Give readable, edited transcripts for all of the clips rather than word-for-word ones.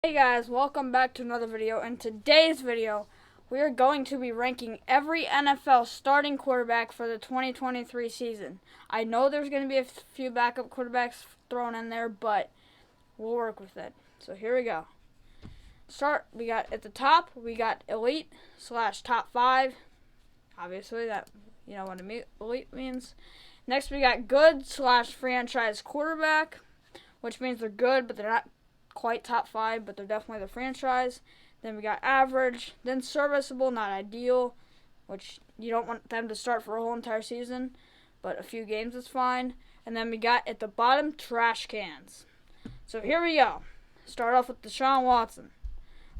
Hey guys, welcome back to another video. In today's video, we are going to be ranking every NFL starting quarterback for the 2023 season. I know there's going to be a few backup quarterbacks thrown in there, but we'll work with it. So here we go. We got at the top, we got elite / top 5. Obviously, that you know what elite means. Next, we got good / franchise quarterback, which means they're good, but they're not quite top 5, but they're definitely the franchise. Then we got average, then serviceable, not ideal, which you don't want them to start for a whole entire season, but a few games is fine. And then we got at the bottom, trash cans. So here we go. Start off with Deshaun Watson.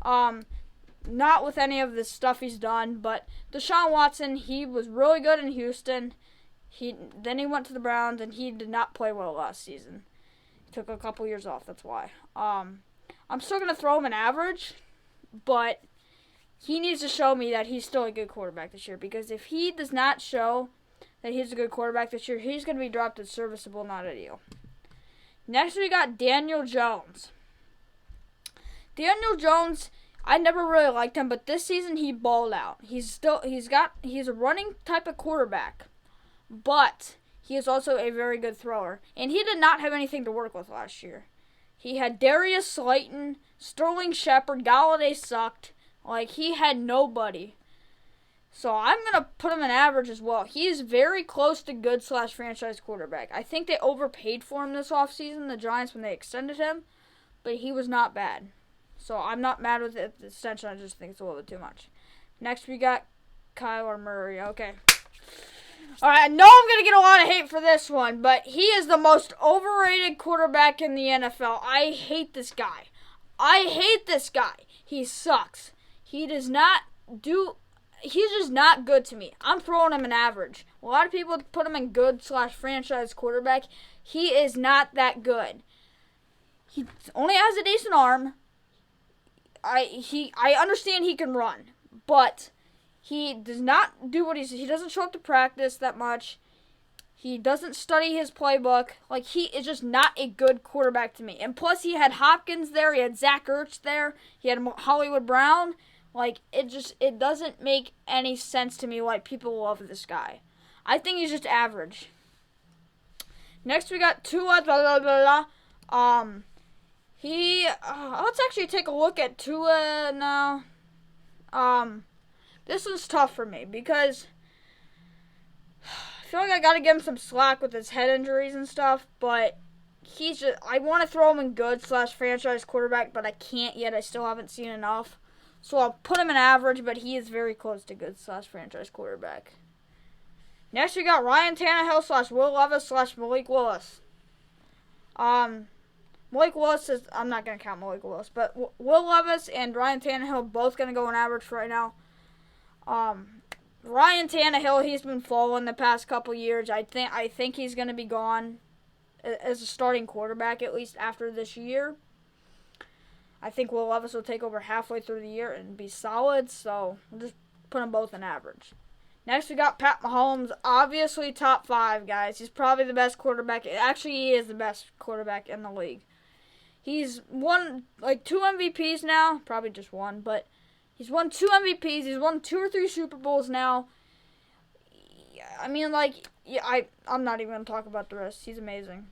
Not with any of the stuff he's done, but Deshaun Watson, he was really good in Houston. Then he went to the Browns, and he did not play well last season. Took a couple years off, that's why. I'm still going to throw him an average, but he needs to show me that he's still a good quarterback this year, because if he does not show that he's a good quarterback this year, he's going to be dropped as serviceable, not ideal. Next, we got Daniel Jones. Daniel Jones, I never really liked him, but this season he balled out. He's a running type of quarterback, but he is also a very good thrower. And he did not have anything to work with last year. He had Darius Slayton, Sterling Shepard, Galladay sucked. He had nobody. So I'm going to put him in average as well. He is very close to good / franchise quarterback. I think they overpaid for him this offseason, the Giants, when they extended him. But he was not bad. So I'm not mad with the extension. I just think it's a little bit too much. Next we got Kyler Murray. Okay. Alright, I know I'm going to get a lot of hate for this one, but he is the most overrated quarterback in the NFL. I hate this guy. He sucks. He's just not good to me. I'm throwing him an average. A lot of people put him in good / franchise quarterback. He is not that good. He only has a decent arm. I understand he can run, but he does not do he doesn't show up to practice that much. He doesn't study his playbook. He is just not a good quarterback to me. And plus, he had Hopkins there. He had Zach Ertz there. He had Hollywood Brown. It doesn't make any sense to me why people love this guy. I think he's just average. Next, we got Tua. Let's actually take a look at Tua now. This one's tough for me because I feel like I gotta give him some slack with his head injuries and stuff, but I want to throw him in good / franchise quarterback, but I can't yet. I still haven't seen enough. So I'll put him in average, but he is very close to good / franchise quarterback. Next, we got Ryan Tannehill / Will Levis / Malik Willis. Malik Willis I'm not going to count Malik Willis, but Will Levis and Ryan Tannehill both going to go in average for right now. Ryan Tannehill, he's been falling the past couple years. I think he's going to be gone as a starting quarterback, at least after this year. I think Will Levis will take over halfway through the year and be solid, so we'll just put them both in average. Next, we got Pat Mahomes, obviously top 5, guys. He's probably the best quarterback. Actually, he is the best quarterback in the league. He's won 2 MVPs now, probably just one, but he's won 2 MVPs. He's won 2 or 3 Super Bowls now. I'm not even going to talk about the rest. He's amazing.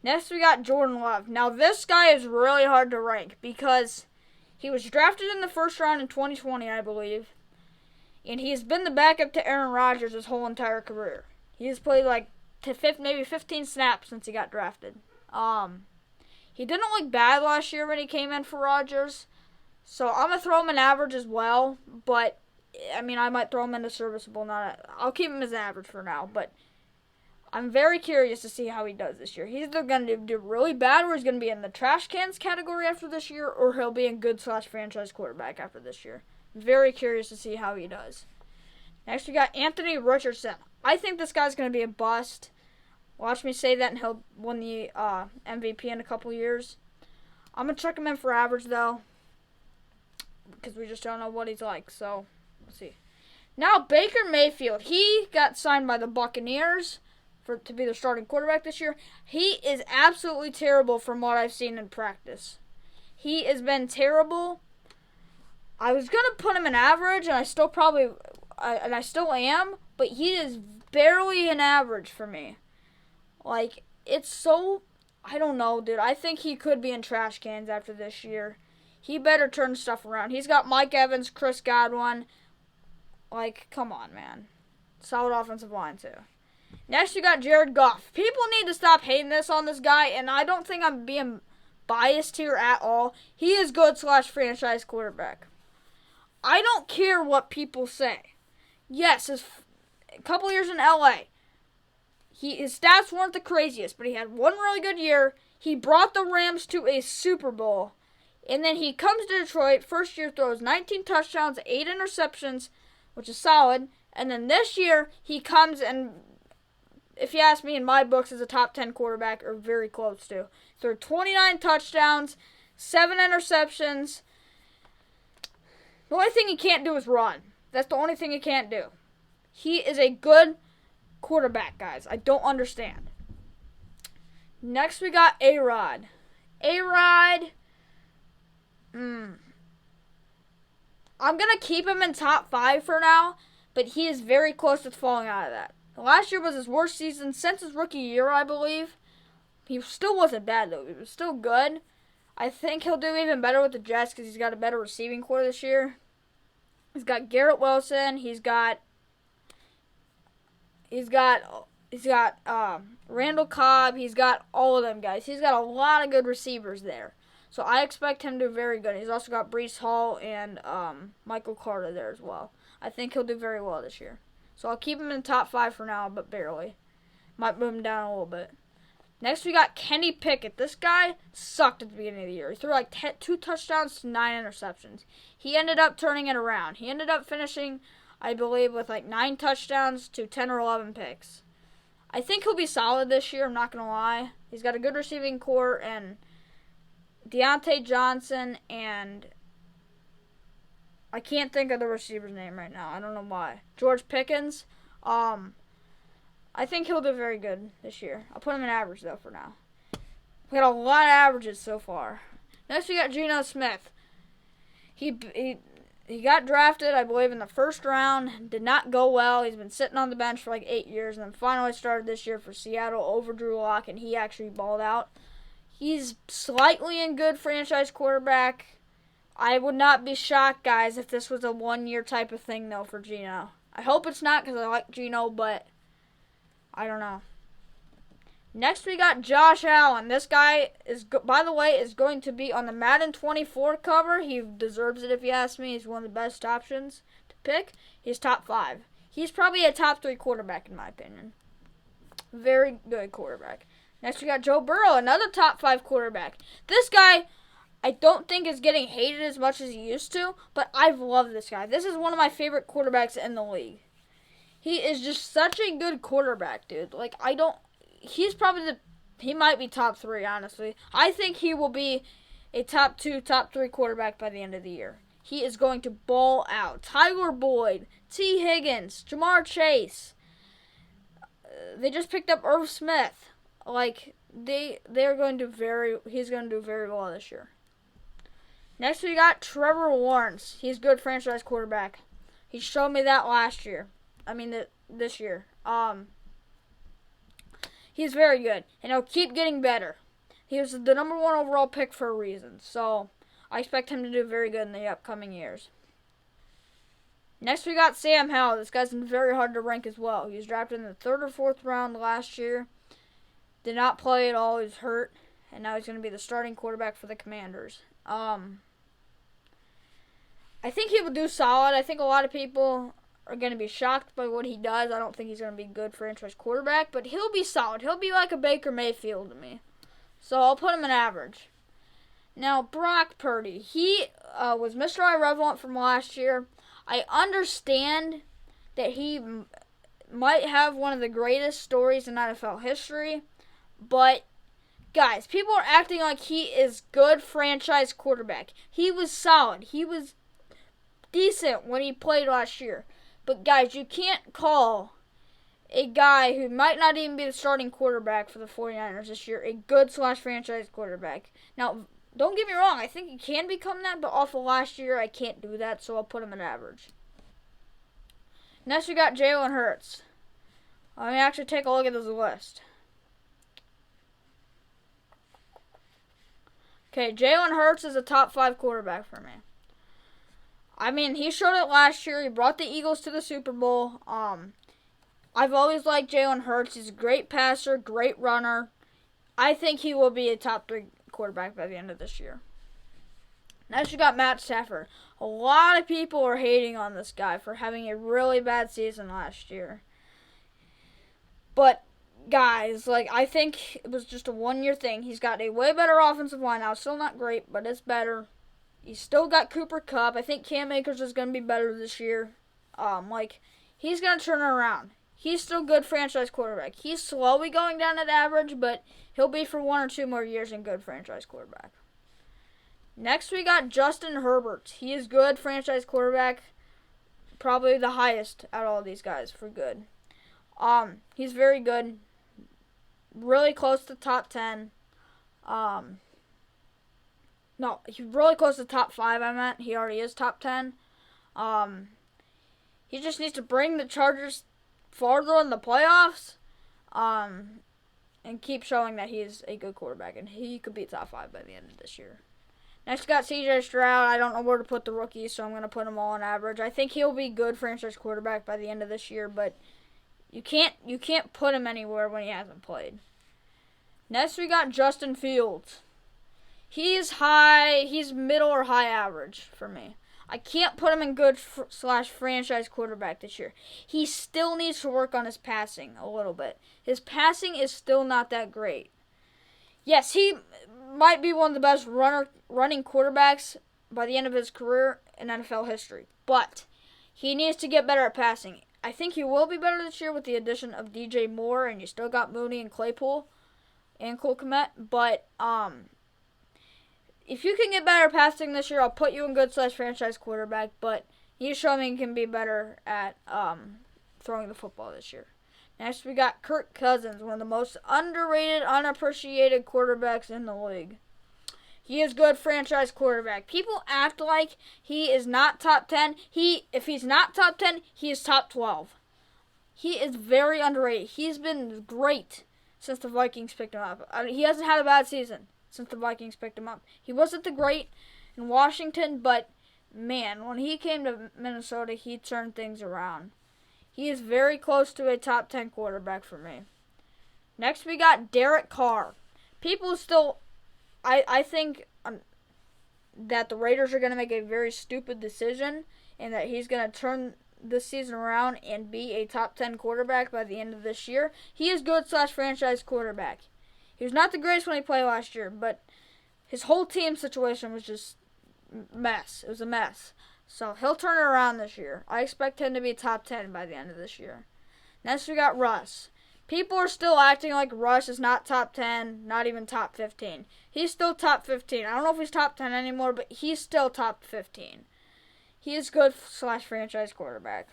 Next, we got Jordan Love. Now, this guy is really hard to rank because he was drafted in the first round in 2020, I believe. And he has been the backup to Aaron Rodgers his whole entire career. He has played maybe 15 snaps since he got drafted. He didn't look bad last year when he came in for Rodgers. So I'm going to throw him an average as well. But, I might throw him into serviceable. I'll keep him as average for now. But I'm very curious to see how he does this year. He's either going to do really bad, or he's going to be in the trash cans category after this year, or he'll be in good / franchise quarterback after this year. Very curious to see how he does. Next, we got Anthony Richardson. I think this guy's going to be a bust. Watch me say that, and he'll win the MVP in a couple years. I'm going to chuck him in for average, though, because we just don't know what he's like. So, we'll see. Now, Baker Mayfield. He got signed by the Buccaneers to be the starting quarterback this year. He is absolutely terrible from what I've seen in practice. He has been terrible. I was going to put him in average, and I still am, but he is barely an average for me. Like, it's so, I don't know, dude. I think he could be in trash cans after this year. He better turn stuff around. He's got Mike Evans, Chris Godwin. Like, come on, man. Solid offensive line, too. Next, you got Jared Goff. People need to stop hating this on this guy, and I don't think I'm being biased here at all. He is good / franchise quarterback. I don't care what people say. Yes, a couple years in LA, his stats weren't the craziest, but he had one really good year. He brought the Rams to a Super Bowl. And then he comes to Detroit, first year throws 19 touchdowns, 8 interceptions, which is solid. And then this year, he comes and, if you ask me, in my books, is a top 10 quarterback, or very close to. Threw 29 touchdowns, 7 interceptions. The only thing he can't do is run. That's the only thing he can't do. He is a good quarterback, guys. I don't understand. Next, we got A-Rod. A-Rod, I'm going to keep him in top 5 for now, but he is very close to falling out of that. Last year was his worst season since his rookie year, I believe. He still wasn't bad, though. He was still good. I think he'll do even better with the Jets because he's got a better receiving core this year. He's got Garrett Wilson. He's got Randall Cobb. He's got all of them guys. He's got a lot of good receivers there. So I expect him to do very good. He's also got Breece Hall and Michael Carter there as well. I think he'll do very well this year. So I'll keep him in the top 5 for now, but barely. Might move him down a little bit. Next, we got Kenny Pickett. This guy sucked at the beginning of the year. He threw like 2 touchdowns to 9 interceptions. He ended up turning it around. He ended up finishing, I believe, with like 9 touchdowns to 10 or 11 picks. I think he'll be solid this year, I'm not going to lie. He's got a good receiving core, and Deontay Johnson, and I can't think of the receiver's name right now. I don't know why. George Pickens. I think he'll do very good this year. I'll put him in average, though, for now. We got a lot of averages so far. Next, we got Geno Smith. He got drafted, I believe, in the first round. Did not go well. He's been sitting on the bench for like 8 years, and then finally started this year for Seattle over Drew Lock, and he actually balled out. He's slightly a good franchise quarterback. I would not be shocked, guys, if this was a 1-year type of thing, though, for Geno. I hope it's not because I like Geno, but I don't know. Next, we got Josh Allen. This guy, by the way, is going to be on the Madden 24 cover. He deserves it, if you ask me. He's one of the best options to pick. He's top 5. He's probably a top 3 quarterback, in my opinion. Very good quarterback. Next, we got Joe Burrow, another top 5 quarterback. This guy, I don't think is getting hated as much as he used to, but I've loved this guy. This is one of my favorite quarterbacks in the league. He is just such a good quarterback, dude. Like, he's probably he might be top 3, honestly. I think he will be a top 2, top 3 quarterback by the end of the year. He is going to ball out. Tyler Boyd, T. Higgins, Jamar Chase. They just picked up Irv Smith. Like, he's going to do very well this year. Next, we got Trevor Lawrence. He's a good franchise quarterback. He showed me that last year. This year. He's very good, and he'll keep getting better. He was the number 1 overall pick for a reason, so I expect him to do very good in the upcoming years. Next, we got Sam Howell. This guy's very hard to rank as well. He was drafted in the 3rd or 4th round last year. Did not play at all. He was hurt, and now he's going to be the starting quarterback for the Commanders. I think he will do solid. I think a lot of people are going to be shocked by what he does. I don't think he's going to be a good franchise quarterback, but he'll be solid. He'll be like a Baker Mayfield to me. So I'll put him in average. Now, Brock Purdy. He was Mr. Irrelevant from last year. I understand that he might have one of the greatest stories in NFL history, but guys, people are acting like he is good franchise quarterback. He was solid. He was decent when he played last year. But guys, you can't call a guy who might not even be the starting quarterback for the 49ers this year a good / franchise quarterback. Now, don't get me wrong, I think he can become that, but off of last year, I can't do that, so I'll put him at average. Next, we got Jalen Hurts. Let me actually take a look at this list. Okay, Jalen Hurts is a top 5 quarterback for me. I mean, he showed it last year. He brought the Eagles to the Super Bowl. I've always liked Jalen Hurts. He's a great passer, great runner. I think he will be a top 3 quarterback by the end of this year. Next, you got Matt Stafford. A lot of people are hating on this guy for having a really bad season last year. But, guys, I think it was just a one-year thing. He's got a way better offensive line now. Still not great, but it's better. He's still got Cooper Kupp. I think Cam Akers is going to be better this year. He's going to turn it around. He's still a good franchise quarterback. He's slowly going down at average, but he'll be for 1 or 2 more years in good franchise quarterback. Next, we got Justin Herbert. He is good franchise quarterback. Probably the highest out of all these guys for good. He's very good. Really close to top 10. No, he's really close to top 5, I meant. He already is top 10. He just needs to bring the Chargers farther in the playoffs, and keep showing that he's a good quarterback, and he could be top 5 by the end of this year. Next, we got C.J. Stroud. I don't know where to put the rookies, so I'm going to put them all on average. I think he'll be good franchise quarterback by the end of this year, but you can't put him anywhere when he hasn't played. Next, we got Justin Fields. He's middle or high average for me. I can't put him in good / franchise quarterback this year. He still needs to work on his passing a little bit. His passing is still not that great. Yes, he might be one of the best running quarterbacks by the end of his career in NFL history, but he needs to get better at passing. I think he will be better this year with the addition of DJ Moore, and you still got Mooney and Claypool and Cole Kmet, but if you can get better passing this year, I'll put you in good / franchise quarterback, but you show me you can be better at throwing the football this year. Next, we got Kirk Cousins, one of the most underrated, unappreciated quarterbacks in the league. He is good franchise quarterback. People act like he is not top 10. If he's not top 10, he is top 12. He is very underrated. He's been great since the Vikings picked him up. He hasn't had a bad season since the Vikings picked him up. He wasn't the great in Washington, but man, when he came to Minnesota, he turned things around. He is very close to a top 10 quarterback for me. Next, we got Derek Carr. People still, I think that the Raiders are going to make a very stupid decision and that he's going to turn this season around and be a top 10 quarterback by the end of this year. He is good / franchise quarterback. He was not the greatest when he played last year, but his whole team situation was just mess. It was a mess. So he'll turn it around this year. I expect him to be top 10 by the end of this year. Next, we got Russ. People are still acting like Russ is not top 10, not even top 15. He's still top 15. I don't know if he's top 10 anymore, but he's still top 15. He is good / franchise quarterback.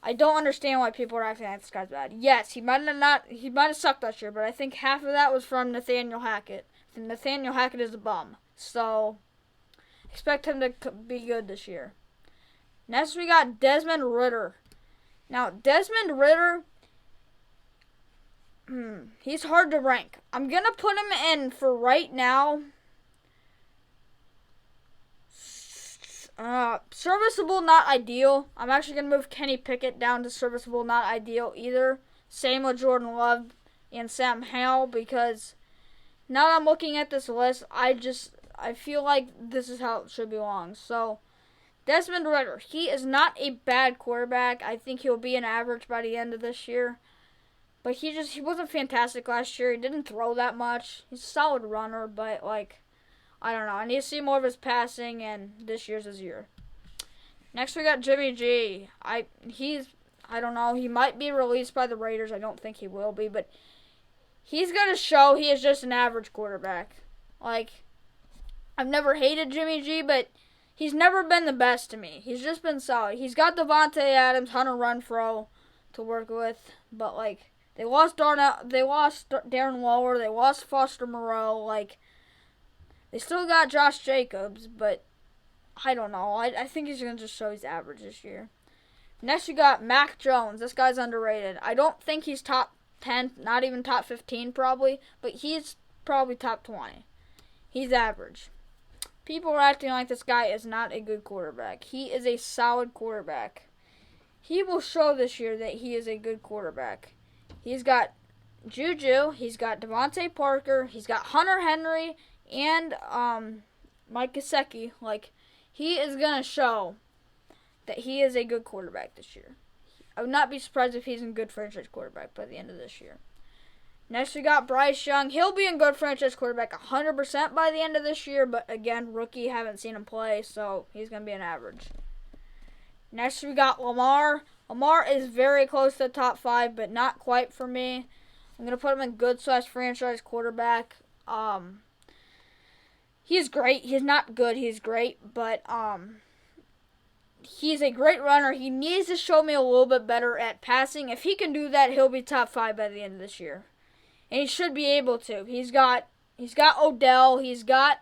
I don't understand why people are acting like this guy's bad. Yes, he might have sucked last year, but I think half of that was from Nathaniel Hackett. And Nathaniel Hackett is a bum. So, expect him to be good this year. Next, we got Desmond Ridder. Now, Desmond Ridder, he's hard to rank. I'm going to put him in for right now. Serviceable, not ideal. I'm actually going to move Kenny Pickett down to serviceable, not ideal either. Same with Jordan Love and Sam Howell, because now that I'm looking at this list, I feel like this is how it should belong. So, Desmond Ridder, he is not a bad quarterback. I think he'll be an average by the end of this year. But he wasn't fantastic last year. He didn't throw that much. He's a solid runner, but I don't know. I need to see more of his passing, and this year's his year. Next, we got Jimmy G. I don't know. He might be released by the Raiders. I don't think he will be, but he's going to show he is just an average quarterback. I've never hated Jimmy G, but he's never been the best to me. He's just been solid. He's got Devontae Adams, Hunter Renfrow to work with, but they lost Darren Waller, they lost Foster Moreau. They still got Josh Jacobs, but I don't know. I think he's going to just show he's average this year. Next, we got Mac Jones. This guy's underrated. I don't think he's top 10, not even top 15 probably, but he's probably top 20. He's average. People are acting like this guy is not a good quarterback. He is a solid quarterback. He will show this year that he is a good quarterback. He's got Juju, he's got Devontae Parker, he's got Hunter Henry, and Mike Gesicki. Like, he is going to show that he is a good quarterback this year. I would not be surprised if he's a good franchise quarterback by the end of this year. Next, we got Bryce Young. He'll be a good franchise quarterback 100% by the end of this year, but again, rookie, haven't seen him play, so he's going to be an average. Next, we got Lamar. Lamar is very close to the top 5, but not quite for me. I'm going to put him in good/franchise quarterback. He's great. He's not good. He's great, but he's a great runner. He needs to show me a little bit better at passing. If he can do that, he'll be top 5 by the end of this year. And he should be able to. He's got Odell. He's got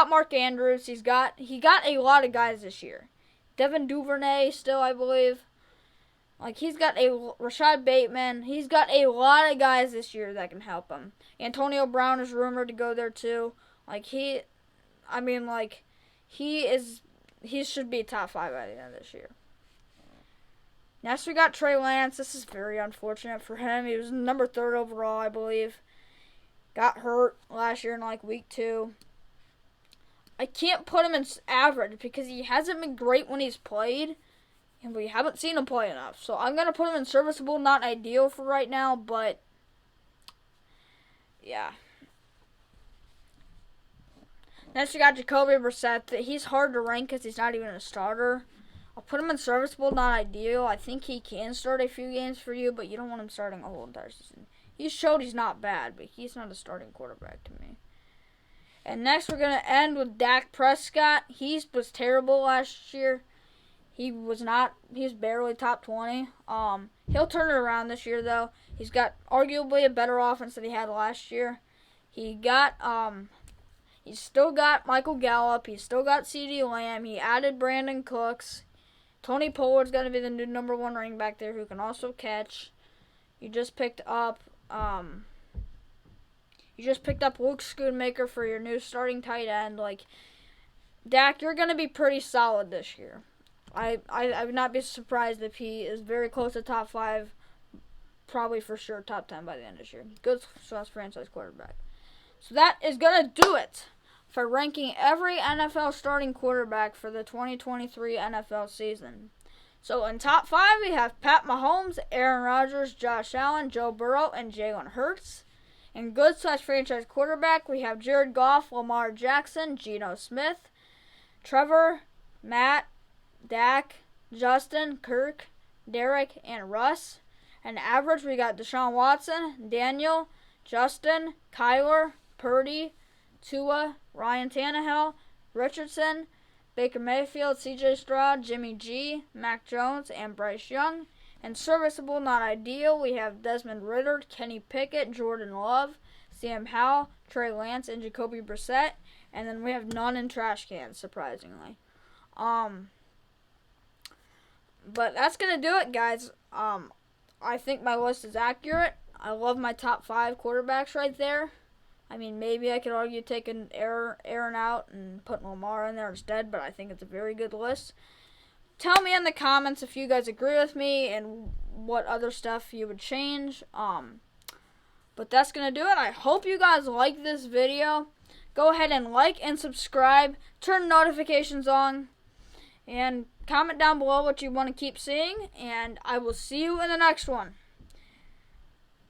Mark Andrews. He got a lot of guys this year. Devin Duvernay still, I believe. Like, he's got Rashad Bateman. He's got a lot of guys this year that can help him. Antonio Brown is rumored to go there too. He should be top 5 by the end of this year. Next, we got Trey Lance. This is very unfortunate for him. He was number 3 overall, I believe. Got hurt last year in week 2. I can't put him in average because he hasn't been great when he's played, and we haven't seen him play enough. So I'm going to put him in serviceable, not ideal for right now, but yeah. Next, we got Jacoby Brissett. He's hard to rank because he's not even a starter. I'll put him in serviceable, not ideal. I think he can start a few games for you, but you don't want him starting a whole entire season. He showed he's not bad, but he's not a starting quarterback to me. And next, we're going to end with Dak Prescott. He was terrible last year. He was barely top 20. He'll turn it around this year, though. He's got arguably a better offense than he had last year. He's still got Michael Gallup. He's still got CeeDee Lamb. He added Brandon Cooks. Tony Pollard's going to be the new number 1 running back there who can also catch. You just picked up Luke Schoonmaker for your new starting tight end. Dak, you're going to be pretty solid this year. I would not be surprised if he is very close to top 5, probably for sure top 10 by the end of this year. Good franchise quarterback. So that is going to do it for ranking every NFL starting quarterback for the 2023 NFL season. So in top 5, we have Pat Mahomes, Aaron Rodgers, Josh Allen, Joe Burrow, and Jalen Hurts. In good/franchise quarterback, we have Jared Goff, Lamar Jackson, Geno Smith, Trevor, Matt, Dak, Justin, Kirk, Derek, and Russ. And average, we got Deshaun Watson, Daniel, Justin, Kyler, Purdy, Tua, Ryan Tannehill, Richardson, Baker Mayfield, CJ Stroud, Jimmy G, Mac Jones, and Bryce Young. And serviceable, not ideal, we have Desmond Ridder, Kenny Pickett, Jordan Love, Sam Howell, Trey Lance, and Jacoby Brissett. And then we have none in trash cans, surprisingly. But that's going to do it, guys. I think my list is accurate. I love my top 5 quarterbacks right there. Maybe I could argue taking Aaron out and putting Lamar in there instead, but I think it's a very good list. Tell me in the comments if you guys agree with me and what other stuff you would change. But that's going to do it. I hope you guys like this video. Go ahead and like and subscribe. Turn notifications on. And comment down below what you want to keep seeing. And I will see you in the next one.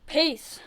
Peace.